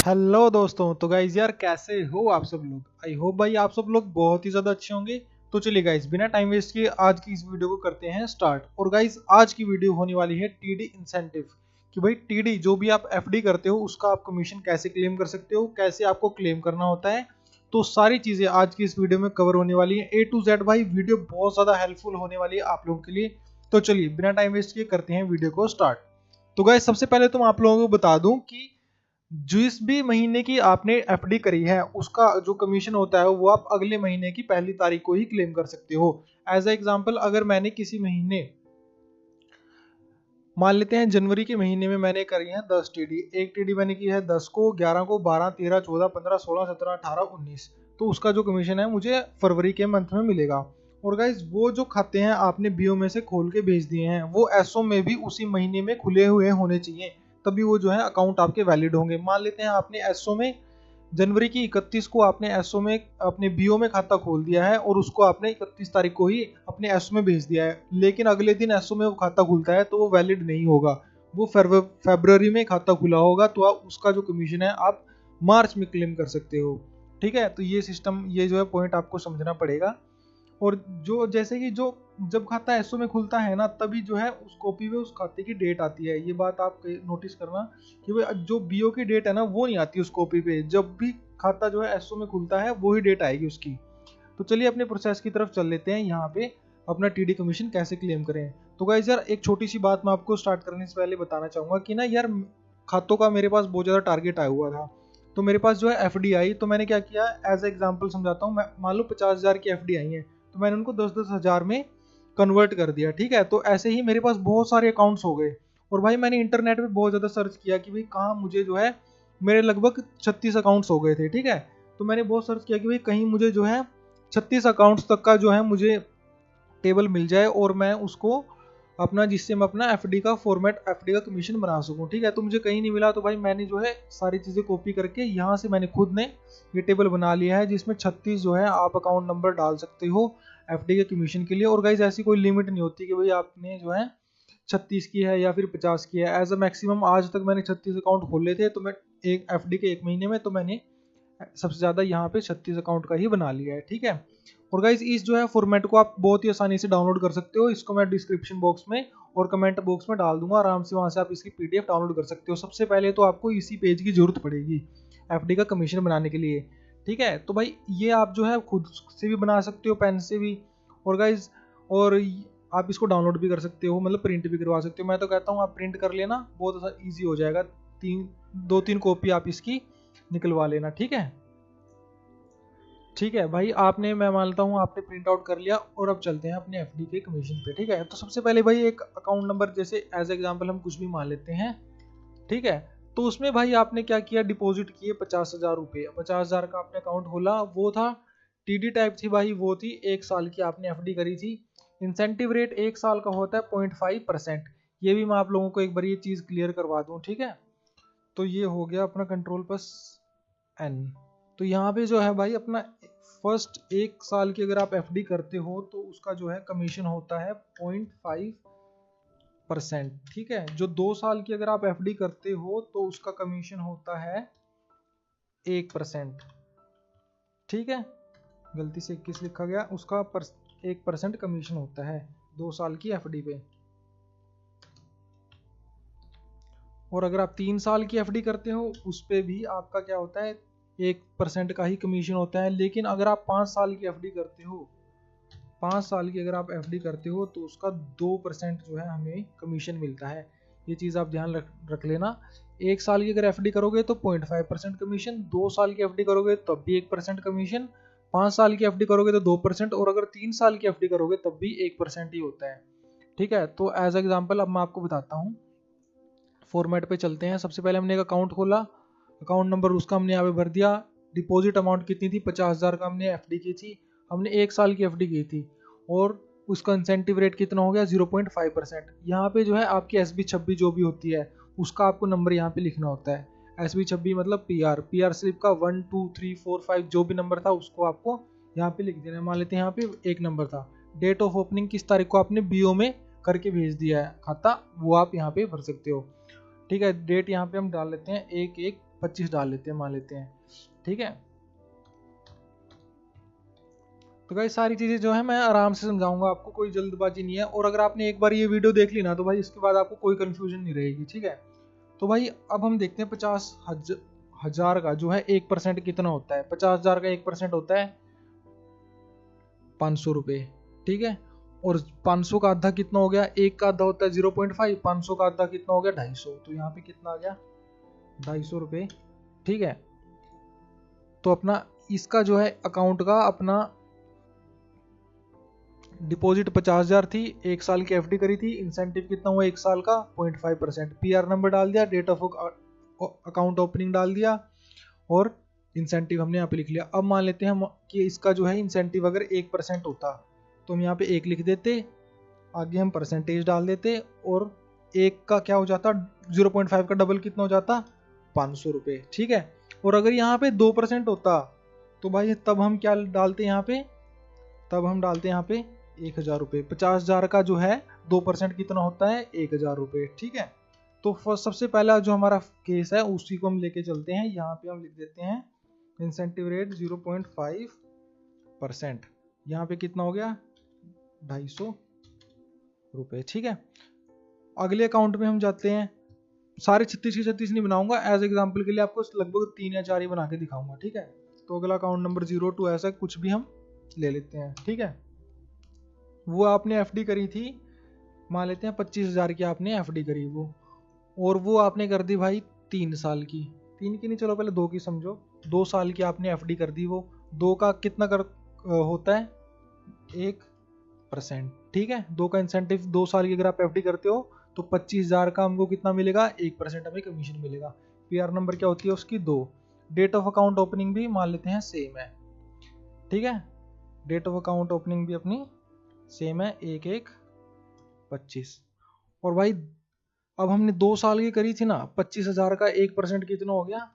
Hello दोस्तों। तो guys यार कैसे हो आप सब लोग। आई होप भाई आप सब लोग बहुत ही ज़्यादा अच्छे होंगे। तो चलिए गाइज बिना टाइम वेस्ट किए आज की इस वीडियो को करते हैं स्टार्ट। और गाइज आज की वीडियो होने वाली है टीडी इंसेंटिव कि भाई टीडी जो भी आप एफडी करते हो उसका आप कमीशन कैसे क्लेम कर सकते हो, कैसे आपको क्लेम करना होता है। तो सारी चीज़ें आज की इस वीडियो में कवर होने वाली है A to Z। भाई वीडियो बहुत ज़्यादा हेल्पफुल होने वाली है आप लोगों के लिए। तो चलिए बिना टाइम वेस्ट किए करते हैं वीडियो को स्टार्ट। तो गाइज सबसे पहले तो मैं आप लोगों को बता दूं कि जिस भी महीने की आपने एफडी करी है उसका जो कमीशन होता है वो आप अगले महीने की पहली तारीख को ही क्लेम कर सकते हो। एज ए एग्जांपल अगर मैंने किसी महीने मान लेते हैं जनवरी के महीने में मैंने करी है 10 टीडी, एक टीडी मैंने की है 10 को, 11 को, 12, 13, 14, 15, 16, 17, 18, 19, तो उसका जो कमीशन है मुझे फरवरी के मंथ में मिलेगा। और गाइज वो जो खाते हैं आपने बीओ में से खोल के भेज दिए हैं वो एसओ में भी उसी महीने में खुले हुए होने चाहिए, तभी वो जो है अकाउंट आपके वैलिड होंगे। मान लेते हैं आपने एसओ में जनवरी की 31 को आपने एसओ में अपने बीओ में खाता खोल दिया है और उसको आपने 31 तारीख को ही अपने एसओ में भेज दिया है, लेकिन अगले दिन एसओ में वो खाता खुलता है तो वो वैलिड नहीं होगा। वो फरवरी में खाता खुला होगा तो आप उसका जो कमीशन है आप मार्च में क्लेम कर सकते हो। ठीक है, तो ये सिस्टम ये जो है पॉइंट आपको समझना पड़ेगा। और जो जैसे कि जो जब खाता एसओ में खुलता है ना तभी जो है उस कॉपी में उस खाते की डेट आती है। ये बात आप नोटिस करना कि भाई जो बीओ की डेट है ना वो नहीं आती उस कॉपी पे। जब भी खाता जो है एसओ में खुलता है वो ही डेट आएगी उसकी। तो चलिए अपने प्रोसेस की तरफ चल लेते हैं, यहाँ पे अपना टीडी कमीशन कैसे क्लेम करें। तो गाइस यार एक छोटी सी बात मैं आपको स्टार्ट करने से पहले बताना चाहूंगा कि ना यार खातों का मेरे पास बहुत ज़्यादा टारगेट आया हुआ था। तो मेरे पास जो है एफडी आई, तो मैंने क्या किया एज एग्जाम्पल समझाता हूँ। मैं मान लो 50,000 की एफडी आई है तो मैंने उनको 10-10 हज़ार में कन्वर्ट कर दिया। ठीक है, तो ऐसे ही मेरे पास बहुत सारे अकाउंट्स हो गए। और भाई मैंने इंटरनेट पे बहुत ज़्यादा सर्च किया कि भाई कहाँ मुझे जो है मेरे लगभग 36 अकाउंट्स हो गए थे। ठीक है, तो मैंने बहुत सर्च किया कि भाई कहीं मुझे जो है 36 अकाउंट्स तक का जो है मुझे टेबल मिल जाए और मैं उसको अपना जिससे मैं अपना एफडी का फॉर्मेट एफडी का कमीशन बना सकूं। ठीक है, तो मुझे कहीं नहीं मिला तो भाई मैंने जो है सारी चीज़ें कॉपी करके यहाँ से मैंने खुद ने ये टेबल बना लिया है जिसमें 36 जो है आप अकाउंट नंबर डाल सकते हो एफडी के कमीशन के लिए। और गाइज ऐसी कोई लिमिट नहीं होती कि भाई आपने जो है 36 की है या फिर 50 की है। एज अ मैक्सिमम आज तक मैंने 36 अकाउंट खोले थे, तो मैं एक एफडी के एक महीने में तो मैंने सबसे ज़्यादा यहाँ पे 36 अकाउंट का ही बना लिया है। ठीक है, और गाइज इस जो है फॉर्मेट को आप बहुत ही आसानी से डाउनलोड कर सकते हो। इसको मैं डिस्क्रिप्शन बॉक्स में और कमेंट बॉक्स में डाल दूंगा, आराम से वहां से आप इसकी पीडीएफ डाउनलोड कर सकते हो। सबसे पहले तो आपको इसी पेज की जरूरत पड़ेगी एफडी का कमीशन बनाने के लिए। ठीक है, तो भाई ये आप जो है खुद से भी बना सकते हो पेन से भी। और गाइज और आप इसको डाउनलोड भी कर सकते हो, मतलब प्रिंट भी करवा सकते हो। मैं तो कहता हूँ आप प्रिंट कर लेना, बहुत ईजी हो जाएगा। 2-3 कॉपी आप इसकी निकलवा लेना। ठीक है, ठीक है भाई आपने मैं मानता हूँ आपने प्रिंट आउट कर लिया। और अब चलते हैं अपने एफडी के कमीशन पे। ठीक है, तो सबसे पहले भाई एक अकाउंट नंबर जैसे एज एग्जांपल हम कुछ भी मान लेते हैं। ठीक है, तो उसमें भाई आपने क्या किया, डिपॉजिट किए 50,000 रुपये। 50,000 का आपने अकाउंट खोला, वो था टीडी टाइप थी भाई, वो थी 1 साल की आपने एफडी करी थी। इंसेंटिव रेट 1 साल का होता है 0.5%। ये भी मैं आप लोगों को एक बार ये चीज़ क्लियर करवा दूँ। ठीक है, तो ये हो गया अपना कंट्रोल प्लस एन। तो यहाँ पे जो है भाई अपना फर्स्ट 1 साल की अगर आप एफडी करते हो तो उसका जो है कमीशन होता है 0.5%। ठीक है, जो 2 साल की अगर आप एफडी करते हो तो उसका कमीशन होता है 1%। ठीक है, गलती से 21 लिखा गया, उसका 1% कमीशन होता है 2 साल की एफडी पे। और अगर आप 3 साल की एफडी करते हो उस पर भी आपका क्या होता है 1% का ही कमीशन होता है। लेकिन अगर आप 5 साल की एफडी करते हो, 5 साल की अगर आप एफडी करते हो तो उसका 2% जो है हमें कमीशन मिलता है। ये चीज़ आप ध्यान रख लेना। 1 साल की अगर एफडी करोगे तो 0.5% कमीशन, 2 साल की एफडी करोगे तब भी 1% कमीशन, 5 साल की एफडी करोगे तो 2%, और अगर 3 साल की एफडी करोगे तब भी 1% ही होता है। ठीक है, तो एज एग्जाम्पल अब मैं आपको बताता हूँ। फॉर्मेट पे चलते हैं। सबसे पहले हमने एक अकाउंट खोला, अकाउंट नंबर उसका हमने यहाँ पे भर दिया। डिपॉजिट अमाउंट कितनी थी, 50,000 का हमने एफडी की थी। हमने 1 साल की एफडी की थी और उसका इंसेंटिव रेट कितना हो गया 0.5%। यहाँ पे जो है आपकी SB26 जो भी होती है उसका आपको नंबर यहाँ पे लिखना होता है। SB26 मतलब पीआर स्लिप का 1 2 3 4 5 जो भी नंबर था उसको आपको यहाँ पे लिख देना है। मान लेते हैं यहाँ पे 1 नंबर था। डेट ऑफ ओपनिंग किस तारीख को आपने बीओ में करके भेज दिया है खाता, वो आप यहाँ पे भर सकते हो। ठीक है, डेट यहाँ पे हम डाल लेते हैं 1/1 25 डाल लेते हैं, मान लेते हैं, ठीक है। तो गाइस सारी चीज़ें जो है मैं आराम से समझाऊंगा आपको, कोई जल्दबाजी नहीं है। और अगर आपने एक बार ये वीडियो देख ली ना तो भाई इसके बाद आपको कोई कंफ्यूजन नहीं रहेगी, ठीक है। तो भाई अब हम देखते हैं 50,000 का जो है 1% कितना होता है। 50,000 का 1% होता है 500 रुपये, ठीक है। और 500 का आधा कितना हो गया, एक का आधा होता है 0.5, 500 का आधा कितना हो गया 250, तो यहाँ पे कितना आ गया 250 रुपये, ठीक है। तो अपना इसका जो है अकाउंट का अपना डिपॉजिट 50,000 थी, एक साल की एफडी करी थी, इंसेंटिव कितना हुआ एक साल का 0.5%, पीआर नंबर डाल दिया, डेट ऑफ अकाउंट ओपनिंग डाल दिया और इंसेंटिव हमने यहाँ पे लिख लिया। अब मान लेते हैं हम कि इसका जो है इंसेंटिव अगर 1% होता तो हम यहाँ पे 1 लिख देते, आगे हम परसेंटेज डाल देते और एक का क्या हो जाता 0.5 का डबल कितना हो जाता 500 रुपये, ठीक है। और अगर यहाँ पे 2% होता तो भाई तब हम क्या डालते यहाँ पे, तब हम डालते यहाँ पे 1,000 रुपये। 50,000 का जो है 2% कितना होता है 1,000 रुपये, ठीक है। तो सबसे पहला जो हमारा केस है उसी को हम लेके चलते हैं। यहाँ पे हम लिख देते हैं इंसेंटिव रेट 0.5%, यहाँ पे कितना हो गया 250 रुपये, ठीक है। अगले अकाउंट में हम जाते हैं, सारे 36 के 36 नहीं बनाऊंगा, एज एग्जाम्पल के लिए आपको लगभग 3 या 4 ही बना के दिखाऊंगा, ठीक है। तो अगला अकाउंट नंबर 02 ऐसा कुछ भी हम ले लेते हैं, ठीक है। वो आपने एफडी करी थी, मान लेते हैं 25,000 की आपने एफडी करी वो, और वो आपने कर दी भाई 3 साल की, 3 की नहीं चलो पहले 2 की समझो, 2 साल की आपने एफडी कर दी। वो 2 का कितना होता है 1%, ठीक है। 2 का इंसेंटिव 2 साल की अगर आप एफडी करते हो तो 25,000 का हमको कितना मिलेगा 1% हमें कमीशन मिलेगा। पीआर नंबर क्या होती है उसकी 2, डेट ऑफ अकाउंट ओपनिंग भी मान लेते हैं सेम है, ठीक है। डेट ऑफ अकाउंट ओपनिंग भी अपनी सेम है 1/1/25। और भाई अब हमने 2 साल की करी थी ना, 25,000 का 1% कितना हो गया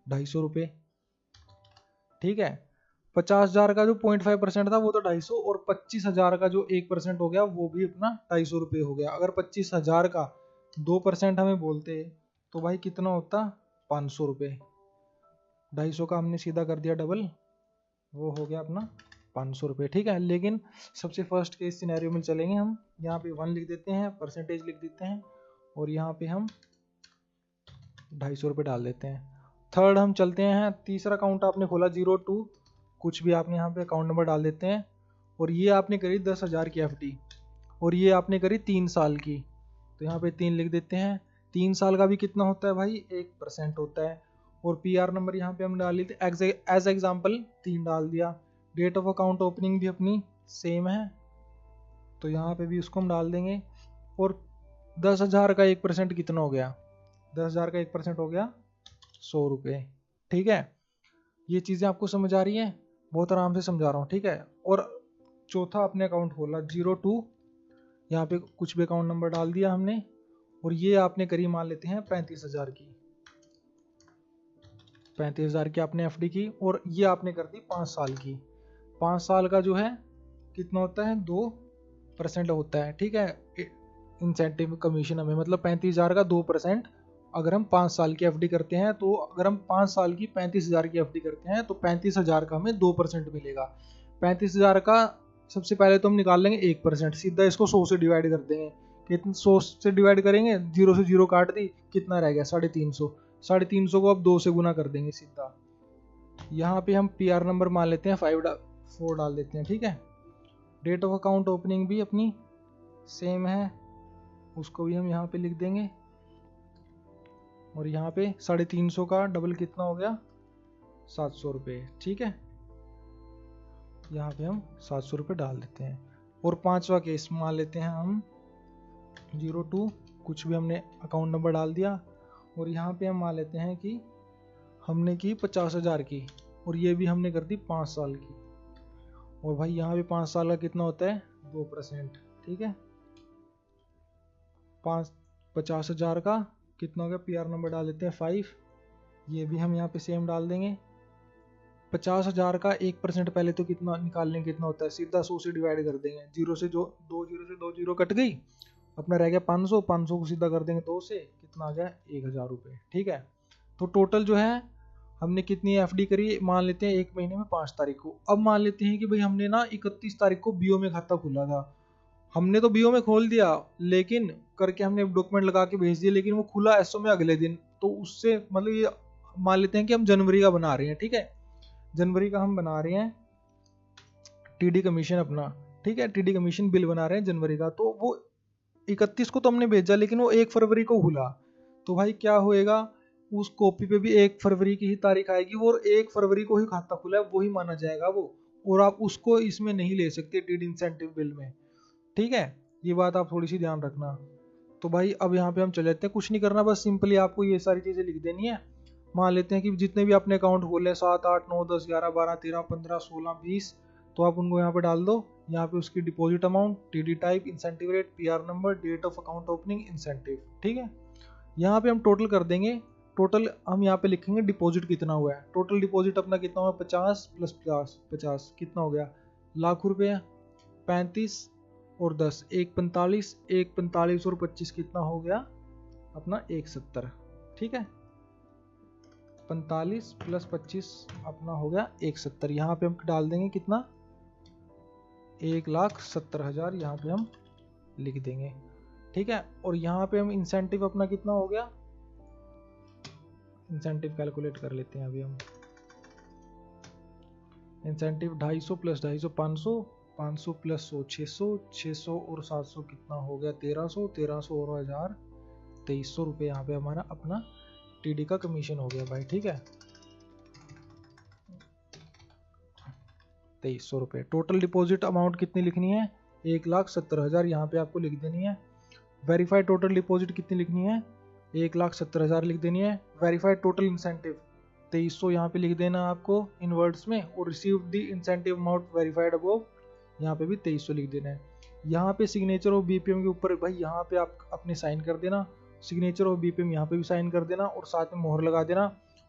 250 रुपये, ठीक है। 50,000 का जो 0.5% था वो तो 250, और 25,000 का जो 1% हो गया वो भी अपना 250 रुपये हो गया। अगर 25,000 का 2% हमें बोलते तो भाई कितना होता 500 रुपये, 250 का हमने सीधा कर दिया डबल, वो हो गया अपना 500 रुपये, ठीक है। लेकिन सबसे फर्स्ट के सिनेरियो में चलेंगे हम, यहाँ पे 1 लिख देते हैं, परसेंटेज लिख देते हैं और यहाँ पे हम 250 रुपये डाल देते हैं। थर्ड हम चलते हैं, तीसरा अकाउंट आपने खोला 02, कुछ भी आपने यहाँ पे अकाउंट नंबर डाल देते हैं, और ये आपने करी 10,000 की एफडी और ये आपने करी 3 साल की, तो यहाँ पे 3 लिख देते हैं। 3 साल का भी कितना होता है भाई 1% होता है, और पीआर नंबर यहाँ पे हम डाल लेते एज एग्जाम्पल 3 डाल दिया। डेट ऑफ अकाउंट ओपनिंग भी अपनी सेम है तो यहाँ पे भी उसको हम डाल देंगे। और 10,000 का 1% कितना हो गया, 10,000 का 1% हो गया 100 रुपये, ठीक है। ये चीज़ें आपको समझ आ रही हैं, बहुत आराम से समझा रहा हूँ, ठीक है। और चौथा आपने अकाउंट खोला 02, यहाँ पे कुछ भी अकाउंट नंबर डाल दिया हमने, और ये आपने करी मान लेते हैं 35,000 की, 35,000 की आपने एफडी की, और ये आपने कर दी 5 साल की। 5 साल का जो है कितना होता है 2% होता है, ठीक है। इंसेंटिव कमीशन हमें मतलब 35,000 का 2%, अगर हम 5 साल की एफडी करते हैं तो अगर हम 5 साल की 35,000 की एफडी करते हैं तो 35,000 का हमें 2% मिलेगा। 35,000 का सबसे पहले तो हम निकाल लेंगे 1%, सीधा इसको 100 से डिवाइड कर देंगे। कितना 100 से डिवाइड करेंगे, 0 से 0 काट दी, कितना रह गया 350। 350 को अब 2 से गुना कर देंगे सीधा। यहाँ पे हम पीआर नंबर मान लेते हैं 4 डाल देते हैं, ठीक है। डेट ऑफ अकाउंट ओपनिंग भी अपनी सेम है, उसको भी हम यहाँ पे लिख देंगे, और यहाँ पे 350 का डबल कितना हो गया 700 रुपये, ठीक है। यहाँ पे हम 700 रुपये डाल देते हैं। और 5वां केस मान लेते हैं हम 02, कुछ भी हमने अकाउंट नंबर डाल दिया, और यहाँ पे हम मान लेते हैं कि हमने की 50,000 की, और ये भी हमने कर दी 5 साल की, और भाई यहाँ पे 5 साल का कितना होता है 2%, ठीक है। 50,000 का कितना हो गया, पीआर नंबर डाल देते हैं 5, ये भी हम यहाँ पे सेम डाल देंगे। 50,000 का 1% पहले तो कितना निकाल लेंगे, कितना होता है, सीधा 100 से डिवाइड कर देंगे, 0 से जो 2 जीरो कट गई, अपना रह गया 500 को सीधा कर देंगे 2 से, कितना आ गया 1,000 रुपये, ठीक है। तो टोटल जो है हमने कितनी एफडी करी, मान लेते हैं 1 महीने में 5 तारीख को। अब मान लेते हैं कि भाई हमने ना 31 तारीख को बीओ में खाता खुला था, हमने तो बीओ में खोल दिया, लेकिन करके हमने डॉक्यूमेंट लगा के भेज दिया, लेकिन वो खुला एसओ में अगले दिन। तो उससे मतलब ये मान लेते हैं कि हम जनवरी का बना रहे हैं, ठीक है, जनवरी का हम बना रहे हैं टीडी कमीशन अपना, ठीक है, टीडी कमीशन बिल बना रहे हैं जनवरी का। तो वो 31 को तो हमने भेजा, लेकिन वो 1 फरवरी को खुला। तो भाई क्या होएगा, उस कॉपी पे भी 1 फरवरी की ही तारीख आएगी, वो 1 फरवरी को ही खाता खुला है वो ही माना जाएगा वो, और आप उसको इसमें नहीं ले सकते टीडी इंसेंटिव बिल में, ठीक है। ये बात आप थोड़ी सी ध्यान रखना। तो भाई अब यहाँ पे हम चले जाते हैं, कुछ नहीं करना, बस सिंपली आपको ये सारी चीजें लिख देनी है। मान लेते हैं कि जितने भी अपने अकाउंट खोले 7, 8, 9, 10, 11, 12, 13, 15, 16, 20, तो आप उनको यहाँ पे डाल दो। यहाँ पे उसकी deposit amount, TD type, incentive rate, PR number, date of account opening, incentive, ठीक है। यहाँ पे हम टोटल कर देंगे, टोटल हम यहाँ पे लिखेंगे डिपॉजिट कितना हुआ है। टोटल डिपॉजिट अपना कितना हुआ, 50 प्लस 50 कितना हो गया, लाख रुपये। 35 और 10 1 45, 1 45 और 25 कितना हो गया अपना 170, ठीक है। 45 प्लस 25 अपना हो गया 170। यहाँ पे हम डाल देंगे कितना, 1,70,000 यहाँ पे हम लिख देंगे, ठीक है। और यहाँ पे हम इंसेंटिव अपना कितना हो गया, इंसेंटिव कैलकुलेट कर लेते हैं अभी हम। इंसेंटिव 250 प्लस 250 500, 500 प्लस 100 600, 600 और 700 कितना हो गया 1300, 1300 और 1000 2300 रुपये यहाँ पे हमारा अपना टीडी का कमीशन हो गया भाई, ठीक है, 2300 रुपये। टोटल डिपॉजिट अमाउंट कितनी लिखनी है, 1,70,000 यहाँ पे आपको लिख देनी है। वेरीफाइड टोटल डिपॉजिट कितनी लिखनी है, 1,70,000 लिख देनी है। वेरीफाइड टोटल इंसेंटिव 2300 यहाँ पे लिख देना आपको इन वर्ड्स में, और receive the incentive amount verified above यहाँ पे भी 2300 लिख देना है। यहाँ पे सिग्नेचर ऑफ बीपीएम के ऊपर भाई यहाँ पे आप अपने साइन कर देना, सिग्नेचर ऑफ बीपीएम यहाँ पे भी साइन कर देना, और साथ में मोहर लगा देना।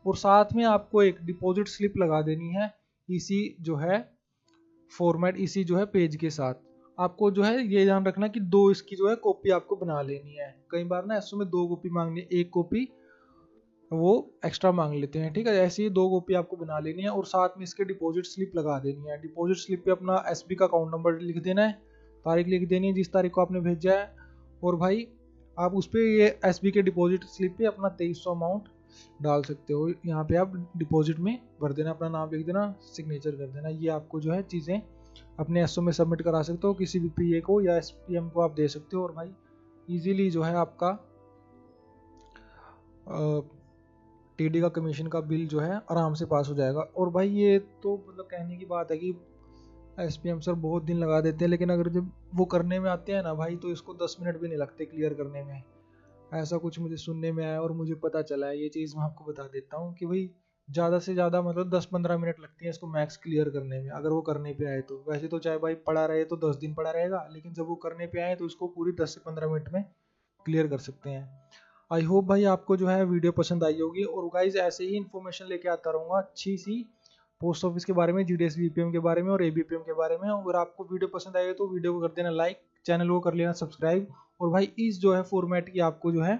और साथ में आपको एक डिपॉजिट स्लिप लगा देनी है इसी जो है फॉर्मेट, इसी जो है पेज के साथ। आपको जो है ये ध्यान रखना कि 2 इसकी जो है कॉपी आपको बना लेनी है। कई बार ना ऐसे में 2 कॉपी मांगनी है, 1 कॉपी वो एक्स्ट्रा मांग लेते हैं, ठीक है। ऐसे ही 2 कॉपी आपको बना लेनी है, और साथ में इसके डिपॉजिट स्लिप लगा देनी है। डिपॉजिट स्लिप पे अपना एसबी का अकाउंट नंबर लिख देना है, तारीख लिख देनी है जिस तारीख को आपने भेजा है, और भाई आप उस पर ये एसबी के डिपॉजिट स्लिप पे अपना 2300 अमाउंट डाल सकते हो। यहाँ पे आप डिपॉजिट में भर देना, अपना नाम लिख देना, सिग्नेचर कर देना। ये आपको जो है चीज़ें अपने एसओ में सबमिट करा सकते हो, किसी भी पीए को या एसपीएम को आप दे सकते हो, और भाई इजीली जो है आपका टीडी का कमीशन का बिल जो है आराम से पास हो जाएगा। और भाई ये तो मतलब कहने की बात है कि एसपीएम सर बहुत दिन लगा देते हैं, लेकिन अगर जब वो करने में आते हैं ना भाई, तो इसको 10 मिनट भी नहीं लगते क्लियर करने में। ऐसा कुछ मुझे सुनने में आया और मुझे पता चला है, ये चीज़ मैं आपको बता देता हूँ कि भाई ज़्यादा से ज़्यादा मतलब 10-15 मिनट लगती है इसको मैक्स क्लियर करने में, अगर वो करने पे आए तो। वैसे तो चाहे भाई पड़ा रहे तो 10 दिन पड़ा रहेगा, लेकिन जब वो करने पे आए तो इसको पूरी 10 से 15 मिनट में क्लियर कर सकते हैं। आई होप भाई आपको जो है वीडियो पसंद आई होगी, और गाइज ऐसे ही इन्फॉर्मेशन लेके आता रहूँगा अच्छी सी पोस्ट ऑफिस के बारे में, जीडीएस बीपीएम के बारे में और एबीपीएम के बारे में। अगर आपको वीडियो पसंद आए तो वीडियो को कर देना लाइक, चैनल को कर लेना सब्सक्राइब। और भाई इस जो है फॉर्मेट की आपको जो है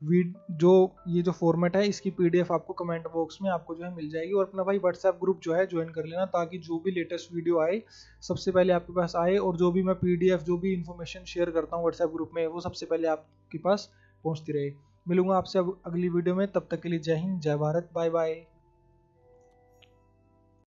जो ये जो फॉर्मेट है इसकी पीडीएफ आपको कमेंट बॉक्स में आपको जो है मिल जाएगी। और अपना भाई व्हाट्सएप ग्रुप जो है ज्वाइन कर लेना, ताकि जो भी लेटेस्ट वीडियो आए सबसे पहले आपके पास आए, और जो भी मैं पीडीएफ जो भी इन्फॉर्मेशन शेयर करता हूँ व्हाट्सएप ग्रुप में वो सबसे पहले आपके पास पहुँचती रहे। मिलूंगा आपसे अब अगली वीडियो में, तब तक के लिए जय हिंद, जय भारत, बाय बाय।